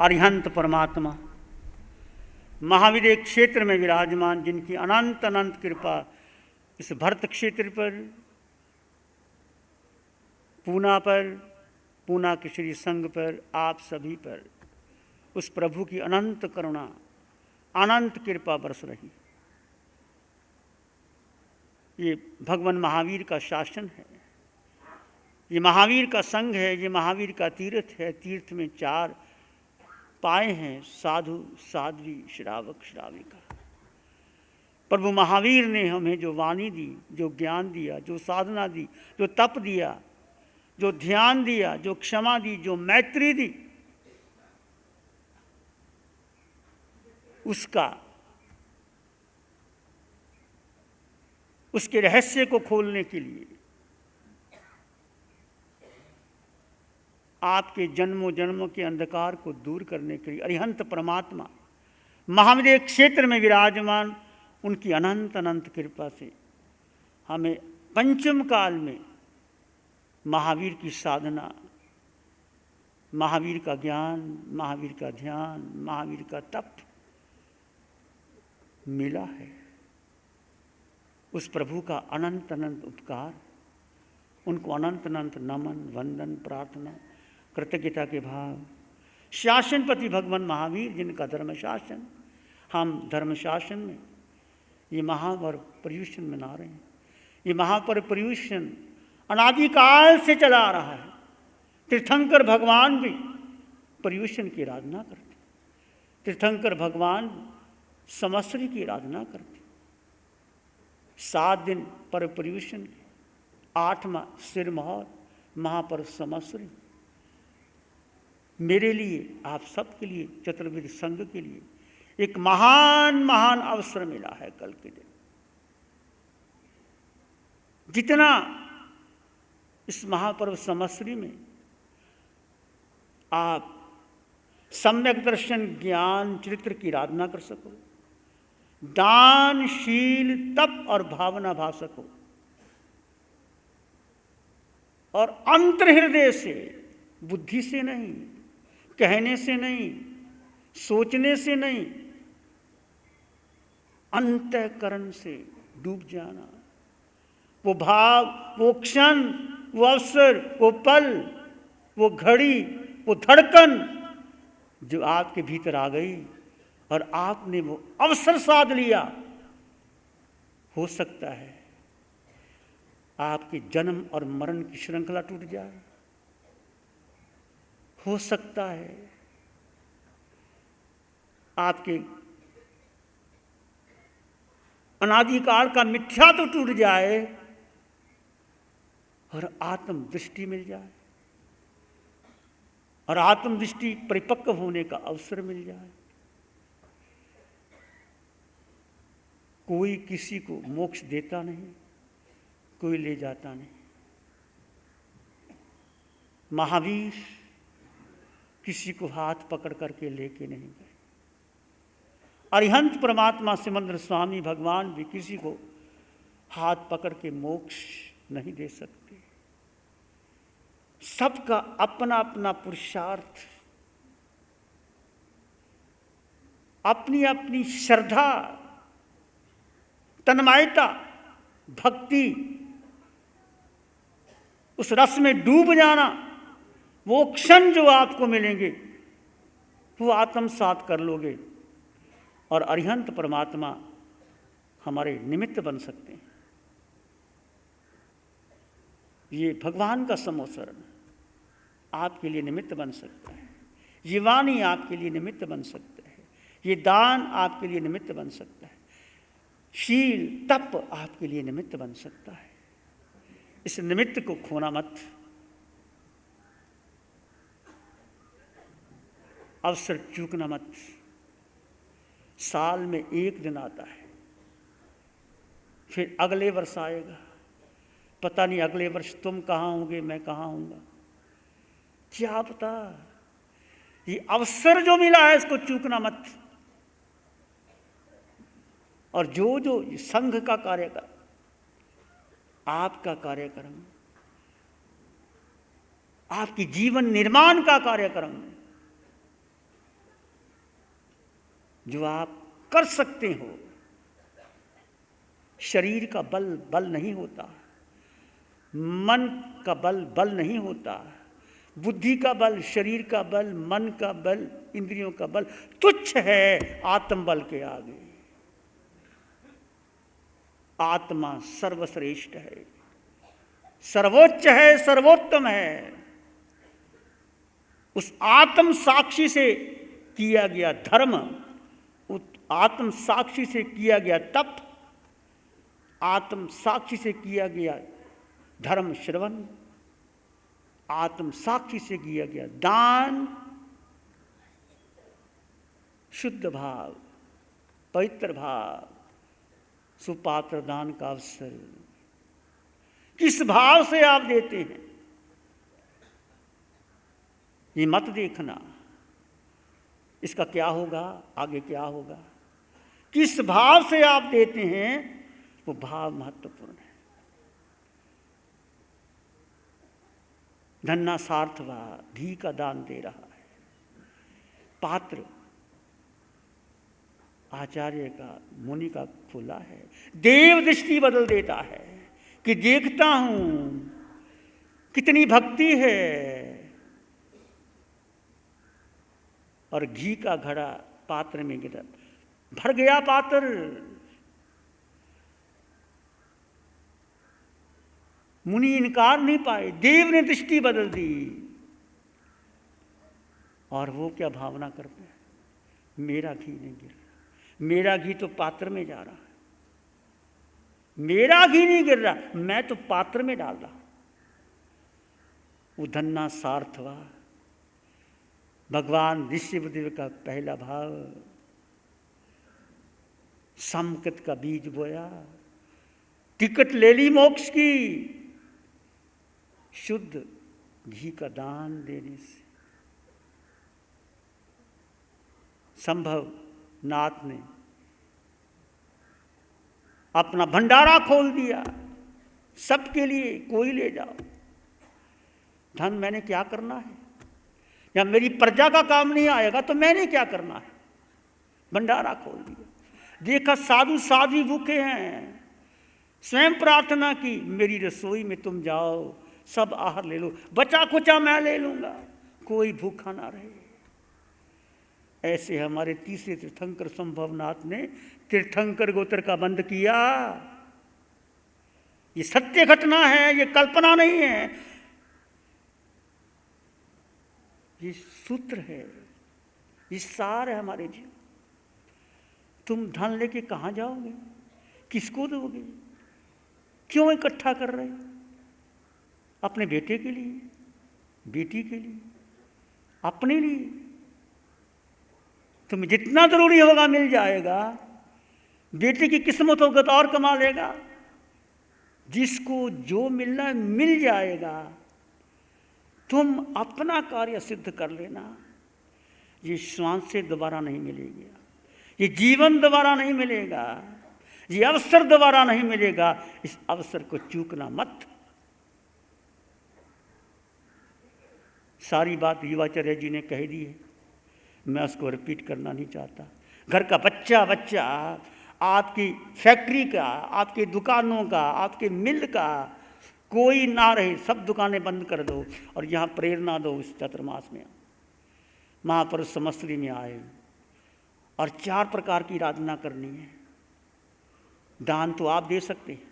अरिहंत परमात्मा महावीर क्षेत्र में विराजमान, जिनकी अनंत अनंत कृपा इस भरत क्षेत्र पर, पूना पर, पूना के श्री संघ पर, आप सभी पर उस प्रभु की अनंत करुणा, अनंत कृपा बरस रही। ये भगवान महावीर का शासन है, ये महावीर का संघ है, ये महावीर का तीर्थ है। तीर्थ में 4 पाए हैं, साधु, साध्वी, श्रावक, श्राविका। प्रभु महावीर ने हमें जो वाणी दी, जो ज्ञान दिया, जो साधना दी, जो तप दिया, जो ध्यान दिया, जो क्षमा दी, जो मैत्री दी, उसके रहस्य को खोलने के लिए आपके जन्मों जन्मों के अंधकार को दूर करने के लिए अरिहंत परमात्मा महावीर क्षेत्र में विराजमान, उनकी अनंत अनंत कृपा से हमें पंचम काल में महावीर की साधना, महावीर का ज्ञान, महावीर का ध्यान, महावीर का तप मिला है। उस प्रभु का अनंत अनंत उपकार, उनको अनंत अनंत नमन, वंदन, प्रार्थना, कृतज्ञता के भाव। शासनपति भगवान महावीर, जिनका धर्म शासन, हम धर्म शासन में ये महापर्व पर्युषण मना रहे हैं। ये महापर्व पर्युषण अनादिकाल से चला आ रहा है। तीर्थंकर भगवान भी पर्युषण की आराधना करते, तीर्थंकर भगवान संवत्सरी की आराधना करते। 7 दिन पर्व पर्युषण, 8वां सिरमौर महापर्व संवत्सरी। मेरे लिए, आप सबके लिए, चतुर्वेद संघ के लिए एक महान महान अवसर मिला है कल के दिन। जितना इस महापर्व संवत्सरी में आप सम्यक दर्शन, ज्ञान, चरित्र की आराधना कर सको, दान, शील, तप और भावना भा सको, और अंतर्हृदय से, बुद्धि से नहीं, कहने से नहीं, सोचने से नहीं, अंतःकरण से डूब जाना। वो भाव, वो क्षण, वो अवसर, वो पल, वो घड़ी, वो धड़कन जो आपके भीतर आ गई और आपने वो अवसर साध लिया, हो सकता है आपके जन्म और मरण की श्रृंखला टूट जाए। हो सकता है आपके अनादिकाल का मिथ्या तो टूट जाए और आत्म दृष्टि मिल जाए, और आत्म दृष्टि परिपक्व होने का अवसर मिल जाए। कोई किसी को मोक्ष देता नहीं, कोई ले जाता नहीं। महावीर किसी को हाथ पकड़ करके लेके नहीं गए। अरिहंत परमात्मा सिमंदर स्वामी भगवान भी किसी को हाथ पकड़ के मोक्ष नहीं दे सकते। सबका अपना अपना पुरुषार्थ, अपनी अपनी श्रद्धा, तन्मयता, भक्ति, उस रस में डूब जाना, वो क्षण जो आपको मिलेंगे वो आत्मसात कर लोगे और अरिहंत परमात्मा हमारे निमित्त बन सकते हैं। ये भगवान का समोसरण आपके लिए निमित्त बन सकता है। ये वाणी आपके लिए निमित्त बन सकता है। ये दान आपके लिए निमित्त बन सकता है। शील, तप आपके लिए निमित्त बन सकता है। इस निमित्त को खोना मत। अवसर चूकना मत। साल में 1 दिन आता है, फिर अगले वर्ष आएगा। पता नहीं अगले वर्ष तुम कहाँ होंगे, मैं कहाँ होऊंगा, क्या पता। ये अवसर जो मिला है इसको चूकना मत। और जो जो संघ का कार्यक्रम, आपका कार्यक्रम, आपकी जीवन निर्माण का कार्यक्रम, जो आप कर सकते हो। शरीर का बल बल नहीं होता, मन का बल बल नहीं होता, बुद्धि का बल, शरीर का बल, मन का बल, इंद्रियों का बल तुच्छ है आत्म बल के आगे। आत्मा सर्वश्रेष्ठ है, सर्वोच्च है, सर्वोत्तम है। उस आत्म साक्षी से किया गया धर्म, उस आत्म साक्षी से किया गया तप, आत्म साक्षी से किया गया धर्म श्रवण, आत्म साक्षी से किया गया दान, शुद्ध भाव, पवित्र भाव, सुपात्र दान का अवसर किस भाव से आप देते हैं, ये मत देखना इसका क्या होगा, आगे क्या होगा। किस भाव से आप देते हैं वो भाव महत्वपूर्ण है। धन्ना सार्थवा घी का दान दे रहा है। पात्र आचार्य का, मुनि का खुला है। देव दृष्टि बदल देता है कि देखता हूं कितनी भक्ति है। और घी का घड़ा पात्र में गिरा, भर गया पात्र। मुनि इनकार नहीं पाए, देव ने दृष्टि बदल दी। और वो क्या भावना करते हैं, मेरा घी नहीं गिर रहा, मेरा घी तो पात्र में जा रहा है, मेरा घी नहीं गिर रहा, मैं तो पात्र में डाल रहा। वो धन्ना सार्थवा भगवान ऋषिदेव का पहला भाव। समकृत का बीज बोया, टिकट ले ली मोक्ष की, शुद्ध घी का दान देने से। संभव नाथ ने अपना भंडारा खोल दिया सबके लिए, कोई ले जाओ। धन मैंने क्या करना है, या मेरी प्रजा का काम नहीं आएगा तो मैंने क्या करना है। भंडारा खोल दिया, देखा साधु साध्वी भूखे हैं, स्वयं प्रार्थना की मेरी रसोई में तुम जाओ, सब आहार ले लो, बचा कुचा मैं ले लूंगा, कोई भूखा ना रहे। ऐसे हमारे तीसरे तीर्थंकर संभवनाथ ने तीर्थंकर गोत्र का बंद किया। ये सत्य घटना है, ये कल्पना नहीं है, ये सूत्र है, ये सार है हमारे जीवन। तुम धन लेके कहाँ जाओगे, किसको दोगे, क्यों इकट्ठा कर रहे हो? अपने बेटे के लिए, बेटी के लिए, अपने लिए। तुम्हें जितना जरूरी होगा मिल जाएगा। बेटे की किस्मत होगा तो और कमा लेगा। जिसको जो मिलना है मिल जाएगा। तुम अपना कार्य सिद्ध कर लेना। ये श्वास से दोबारा नहीं मिलेगा, ये जीवन दोबारा नहीं मिलेगा, ये अवसर दोबारा नहीं मिलेगा। इस अवसर को चूकना मत। सारी बात युवाचार्य जी ने कह दी है, मैं उसको रिपीट करना नहीं चाहता। घर का बच्चा बच्चा आपकी फैक्ट्री का, आपकी दुकानों का, आपके मिल का कोई ना रहे, सब दुकानें बंद कर दो और यहाँ प्रेरणा दो। इस चतुर्मास में महापुरुष समस्त्री में आए और 4 प्रकार की आराधना करनी है। दान तो आप दे सकते हैं,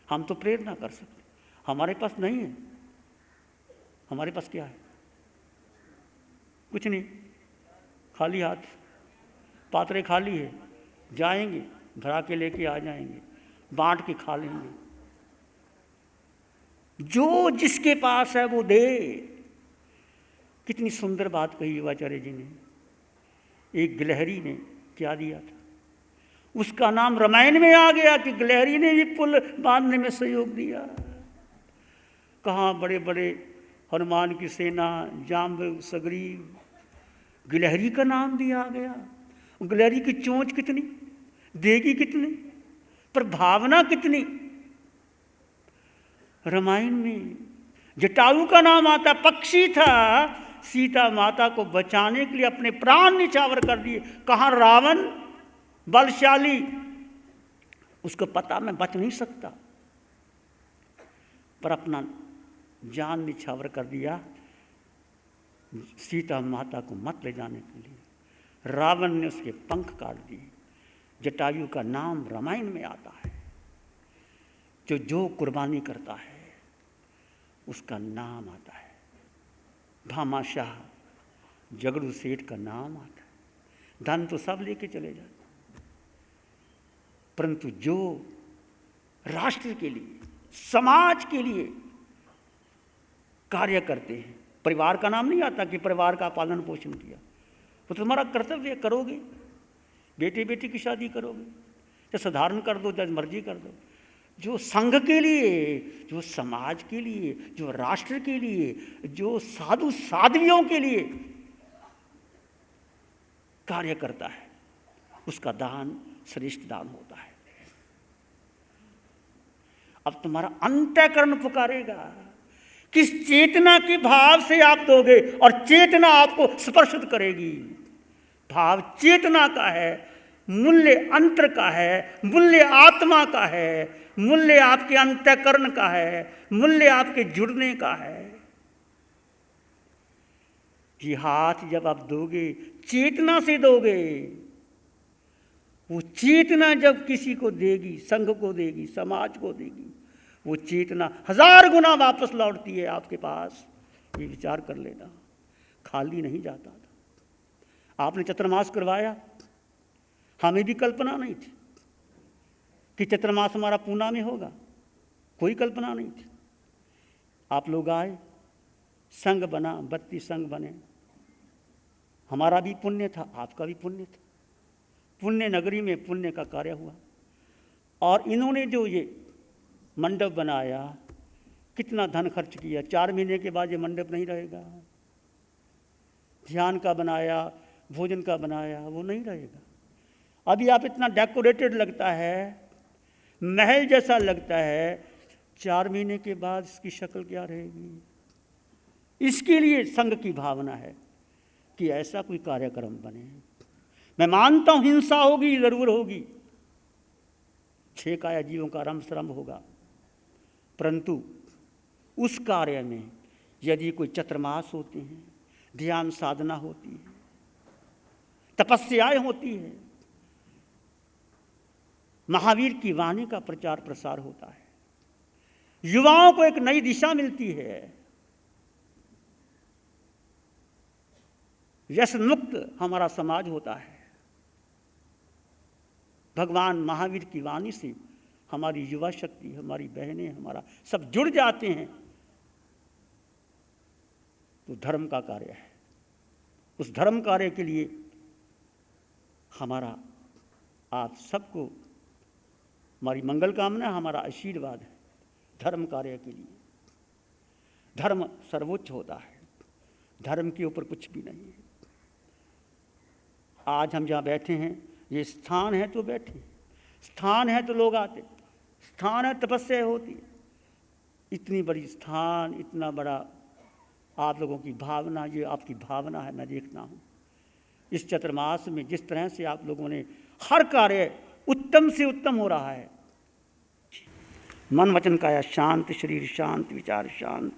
हम तो प्रेरणा कर सकते, हमारे पास नहीं है। हमारे पास क्या है? कुछ नहीं, खाली हाथ, पात्रे खाली है। जाएंगे भरा के लेके आ जाएंगे, बांट के खा लेंगे। जो जिसके पास है वो दे। कितनी सुंदर बात कही युवाचार्य जी ने। एक गिलहरी ने क्या दिया था, उसका नाम रामायण में आ गया कि गिलहरी ने भी पुल बांधने में सहयोग दिया। कहाँ बड़े बड़े हनुमान की सेना, जाम्ब सग्रीव, गिलहरी का नाम दिया गया। गिलहरी की चोंच कितनी, देगी कितनी, पर भावना कितनी। रामायण में जटायु का नाम आता, पक्षी था, सीता माता को बचाने के लिए अपने प्राण निछावर कर दिए। कहाँ रावण बलशाली, उसको पता मैं बच नहीं सकता, पर अपना जान निछावर कर दिया सीता माता को मत ले जाने के लिए। रावण ने उसके पंख काट दिए। जटायु का नाम रामायण में आता है। जो कुर्बानी करता है उसका नाम आता है। भामाशाह जगड़ू सेठ का नाम आता है। धन तो सब लेके चले जाते, परंतु जो राष्ट्र के लिए, समाज के लिए कार्य करते हैं, परिवार का नाम नहीं आता कि परिवार का पालन पोषण किया, वो तो तुम्हारा कर्तव्य करोगे। बेटे बेटी की शादी करोगे, या साधारण कर दो, जब मर्जी कर दो। जो संघ के लिए, जो समाज के लिए, जो राष्ट्र के लिए, जो साधु साध्वियों के लिए कार्य करता है, उसका दान श्रेष्ठ दान होता है। अब तुम्हारा अंतःकरण पुकारेगा, किस चेतना के भाव से आप दोगे, और चेतना आपको स्पर्शित करेगी। भाव चेतना का है, मूल्य अंतर का है, मूल्य आत्मा का है, मूल्य आपके अंतःकरण का है, मूल्य आपके जुड़ने का है। ये हाथ जब आप दोगे, चेतना से दोगे, वो चेतना जब किसी को देगी, संघ को देगी, समाज को देगी, वो चेतना 1000 गुना वापस लौटती है आपके पास। ये विचार कर लेना, खाली नहीं जाता था। आपने चतुर्मास करवाया, हमें भी कल्पना नहीं थी कि चतुर्मास हमारा पूना में होगा, कोई कल्पना नहीं थी। आप लोग आए, संघ बना, 32 संघ बने। हमारा भी पुण्य था, आपका भी पुण्य था। पुण्य नगरी में पुण्य का कार्य हुआ। और इन्होंने जो ये मंडप बनाया, कितना धन खर्च किया। 4 महीने के बाद ये मंडप नहीं रहेगा। ध्यान का बनाया, भोजन का बनाया, वो नहीं रहेगा। अभी आप इतना डेकोरेटेड लगता है, महल जैसा लगता है, 4 महीने के बाद इसकी शक्ल क्या रहेगी। इसके लिए संघ की भावना है कि ऐसा कोई कार्यक्रम बने। मैं मानता हूं हिंसा होगी, जरूर होगी, 6 काया जीवों का रम श्रम होगा, परंतु उस कार्य में यदि कोई चतुर्मास होते हैं, ध्यान साधना होती है, तपस्याएं होती है, महावीर की वाणी का प्रचार प्रसार होता है, युवाओं को एक नई दिशा मिलती है, व्यसन मुक्त हमारा समाज होता है। भगवान महावीर की वाणी से हमारी युवा शक्ति, हमारी बहनें, हमारा सब जुड़ जाते हैं, तो धर्म का कार्य है। उस धर्म कार्य के लिए हमारा आप सबको हमारी मंगल कामना, हमारा आशीर्वाद है। धर्म कार्य के लिए धर्म सर्वोच्च होता है, धर्म के ऊपर कुछ भी नहीं है। आज हम जहाँ बैठे हैं, ये स्थान है तो बैठे, स्थान है तो लोग आते, स्थान है तपस्या होती है। इतनी बड़ी स्थान, इतना बड़ा आप लोगों की भावना, ये आपकी भावना है, मैं देखता हूँ। इस चतुर्मास में जिस तरह से आप लोगों ने हर कार्य उत्तम से उत्तम हो रहा है। मन वचन काया शांत, शरीर शांत, विचार शांत,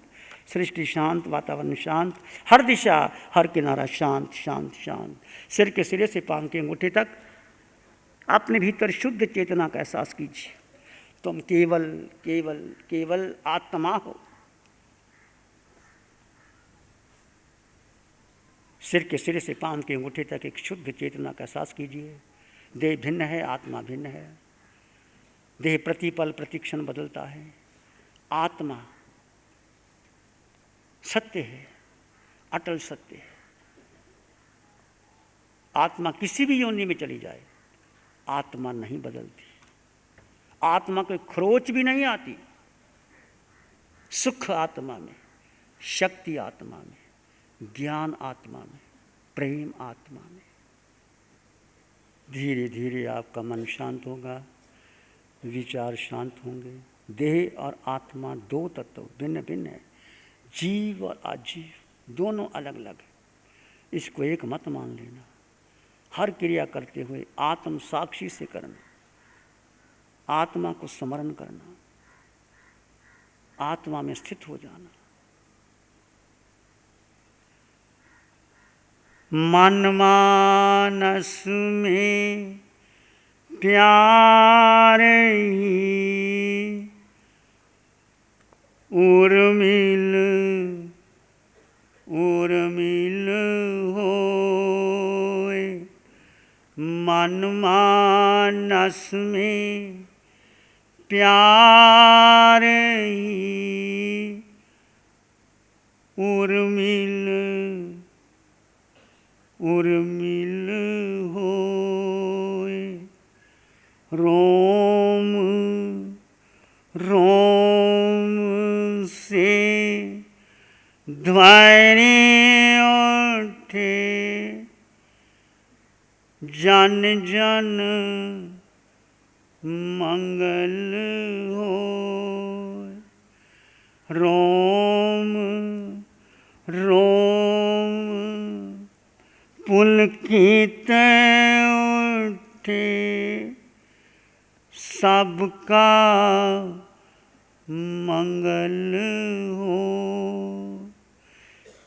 सृष्टि शांत, वातावरण शांत, हर दिशा हर किनारा शांत शांत शांत। सिर के सिरे से पांव के अंगूठे तक अपने भीतर शुद्ध चेतना का एहसास कीजिए। तुम केवल केवल केवल आत्मा हो। सिर के सिरे से पांव के अंगूठे तक एक शुद्ध चेतना का एहसास कीजिए। देह भिन्न है, आत्मा भिन्न है। देह प्रतिपल प्रतिक्षण बदलता है, आत्मा सत्य है, अटल सत्य है। आत्मा किसी भी योनि में चली जाए, आत्मा नहीं बदलती। आत्मा कोई खरोच भी नहीं आती। सुख आत्मा में, शक्ति आत्मा में, ज्ञान आत्मा में, प्रेम आत्मा में। धीरे धीरे आपका मन शांत होगा, विचार शांत होंगे। देह और आत्मा 2 तत्व भिन्न भिन्न है, जीव और अजीव दोनों अलग अलग है, इसको एक मत मान लेना। हर क्रिया करते हुए आत्म साक्षी से करना, आत्मा को स्मरण करना, आत्मा में स्थित हो जाना। मन मानस में प्यार ही उर्मिल होए। मन मानस में प्यार ही उर्मिल होए। रोम रोम से ध्वनि उठे, जन जन मंगल होए। रोम रोम पुलकित उठे, सबका मंगल हो।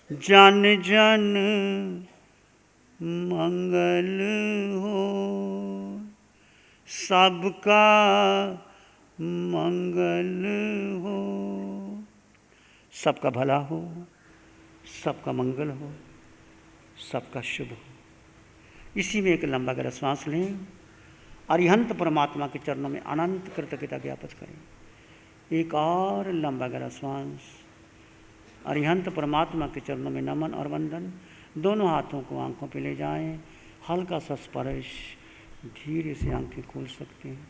जन जन मंगल हो, सबका मंगल हो। सबका भला हो, सबका मंगल हो, सबका शुभ हो। इसी में एक लंबा गहरा श्वास लें, अरिहंत परमात्मा के चरणों में अनंत कृतज्ञता ज्ञापित करें। एक और लंबा गहरा श्वास, अरिहंत परमात्मा के चरणों में नमन और वंदन। दोनों हाथों को आंखों पे ले जाएं, हल्का सा स्पर्श, धीरे से आंखें खोल सकते हैं।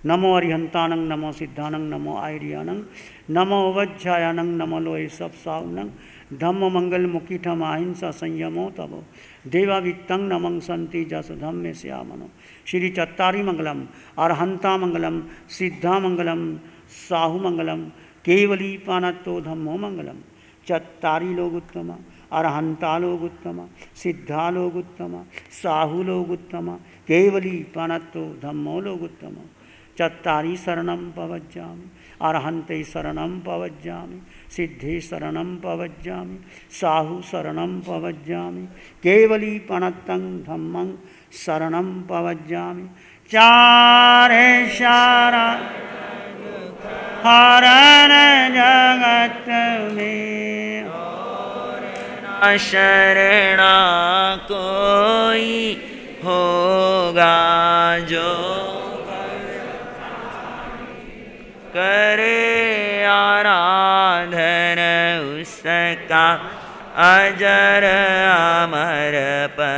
नमो अरिहंतानंग, नमो सिद्धानंग, नमो आयरियानंग, नमो वज्जायानंग, नमो लोए सब सावनंग, धम्म मंगल मुखीठम अहिंसा संयमो तबो देवावित्तं नमं संति जस धम्मे श्यामनो। श्री चत्तारी मंगलम, अरहंता मंगलम, सिद्धा मंगलम, साहु मंगलम, केवली पानत्तो धम्मो मंगलम। चत्तारी लोग उत्तम, अरहंता लोग उत्तम, सिद्धा लोग उत्तम, साहु लोग उत्तम, केवली पानत्तो धम्मो लोग उत्तम। चत्तारी शरणं पवज्जामि, अरहंते शरणं पवज्जामि, सिद्धे शरणं पवज्जामि, साहु शरणं पवज्जामि, केवली पणत्तं धम्मं शरणं पवज्जामि। चारे सारा हरण जगत में और शरणा कोई होगा, जो करे आराधन उसका अजर अमर पर